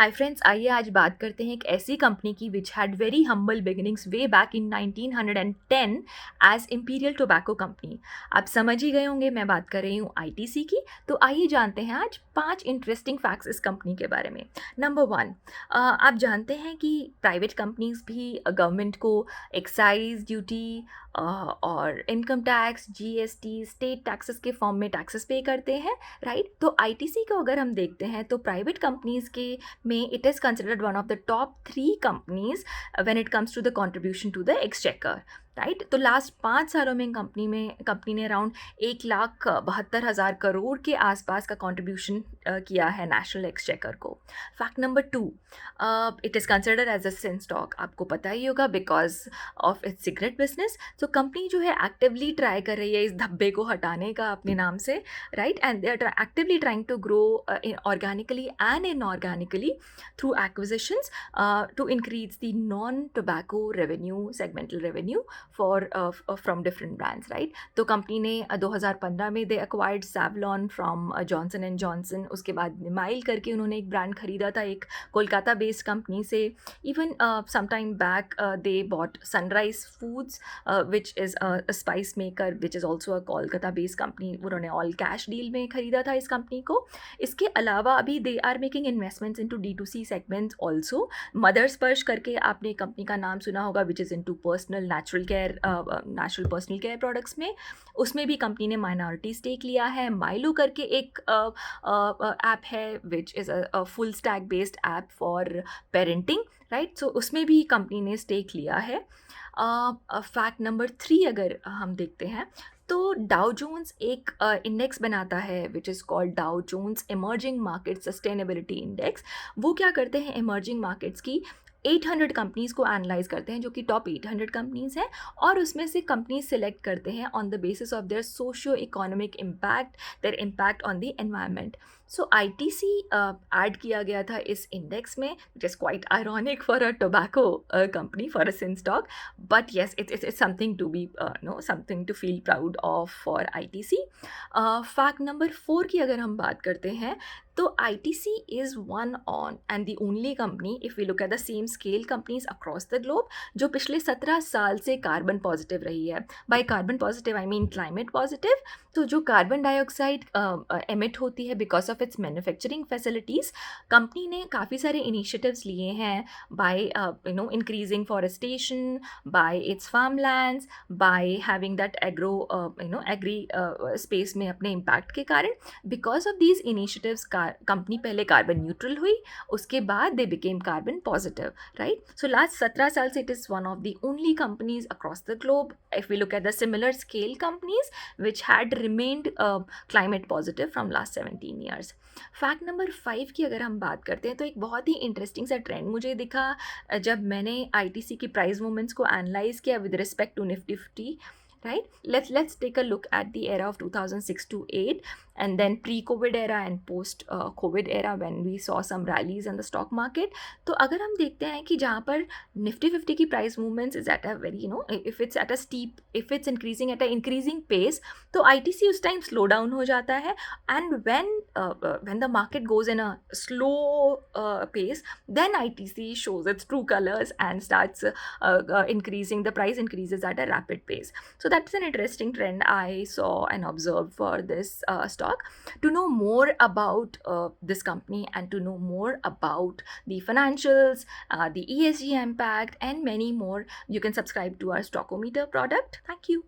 Hi friends, आइए आज बात करते हैं एक ऐसी कंपनी की which had very humble beginnings way back in 1910 as imperial tobacco company. आप समझ ही गए होंगे मैं बात कर रही हूँ आईटीसी की। तो आइए जानते हैं आज 5 इंटरेस्टिंग फैक्ट्स इस कंपनी के बारे में। नंबर 1, आप जानते हैं कि प्राइवेट कंपनीज भी गवर्नमेंट को एक्साइज ड्यूटी और income tax, GST, state taxes के फॉर्म में टैक्सेस पे करते हैं, राइट? तो आईटीसी को अगर हम देखते हैं तो प्राइवेट कंपनीज के में it is considered one of the top 3 companies when it comes to the contribution to the exchequer, right? तो लास्ट 5 सालों में कंपनी ने अराउंड 1,72,000 करोड़ के आसपास का कंट्रीब्यूशन किया है नेशनल एक्सचेकर को। Fact number 2, it is considered as a sin stock. आपको पता ही होगा because of its cigarette business. तो कंपनी जो है एक्टिवली ट्राई कर रही है इस धब्बे को हटाने का अपने नाम से, right? And they are actively trying to grow organically and inorganically through acquisitions to increase the non-tobacco revenue, segmental revenue for from different brands, right? तो कंपनी ने 2015 में दे acquired Savlon from Johnson and Johnson। उसके बाद Nimail करके उन्होंने एक brand खरीदा था एक कोलकाता बेस्ड कंपनी से। Even some time back they bought sunrise foods which is a spice maker which is also a Kolkata based company. उन्होंने ऑल कैश डील में खरीदा था इस कंपनी को। इसके अलावा अभी they are making investments into D2C segments also. Mother Sparsh करके आपने कंपनी का नाम सुना होगा which is into natural personal care products में। उसमें भी कंपनी ने माइनॉरिटी स्टेक लिया है। माइलो करके एक ऐप है which is a full stack based app for parenting, right? So उसमें भी कंपनी ने स्टेक लिया है। फैक्ट नंबर 3 अगर हम देखते हैं तो डाउ जोन्स एक इंडेक्स बनाता है which is called Dow Jones emerging market sustainability index. वो क्या करते हैं, इमर्जिंग मार्केट्स की 800 कंपनीज़ को एनालाइज करते हैं जो कि टॉप 800 कंपनीज़ हैं, और उसमें से कंपनीज सेलेक्ट करते हैं on the basis of their socio economic impact, their impact on the environment. So ITC add किया गया था इस इंडेक्स में, which is quite ironic for a tobacco company, for a sin stock, but yes it's something to be something to feel proud of for ITC। Fact number 4 की अगर हम बात करते हैं तो ITC is one on and the only company if we look at the same scale companies across the globe जो पिछले 17 साल से कार्बन पॉजिटिव रही है। By carbon positive I mean climate positive. तो जो कार्बन डाइऑक्साइड एमिट होती है because of it's manufacturing facilities, company ने काफ़ी सारे इनिशिएटिव्स लिए हैं by increasing forestation, by its farmlands, by having that agri space में अपने impact के कारण। because of these initiatives company पहले कार्बन न्यूट्रल हुई, उसके बाद they became carbon positive, right? So last 17 साल से it is one of the only companies across the globe if we look at the similar scale companies which had remained climate positive from last 17 years। Fact number 5 की अगर हम बात करते हैं तो एक बहुत ही इंटरेस्टिंग सा ट्रेंड मुझे दिखा जब मैंने आईटीसी की प्राइस मूवमेंट्स को एनालाइज किया with respect to Nifty 50, right? Let's take a look at the era of 2006 to 8 and then pre-COVID era and post-COVID era when we saw some rallies in the stock market। तो अगर हम देखते हैं कि जहाँ पर निफ्टी 50 की price movements is at a very if it's at a steep, if it's increasing at a increasing pace, तो ITC उस टाइम स्लो डाउन हो जाता है। and when the market goes in a slow pace, then ITC shows its true colors and starts increasing, the price increases at a rapid pace। So that's an interesting trend I saw and observed for this stock। To know more about this company and to know more about the financials, the ESG impact and many more, you can subscribe to our Stockometer product. Thank you.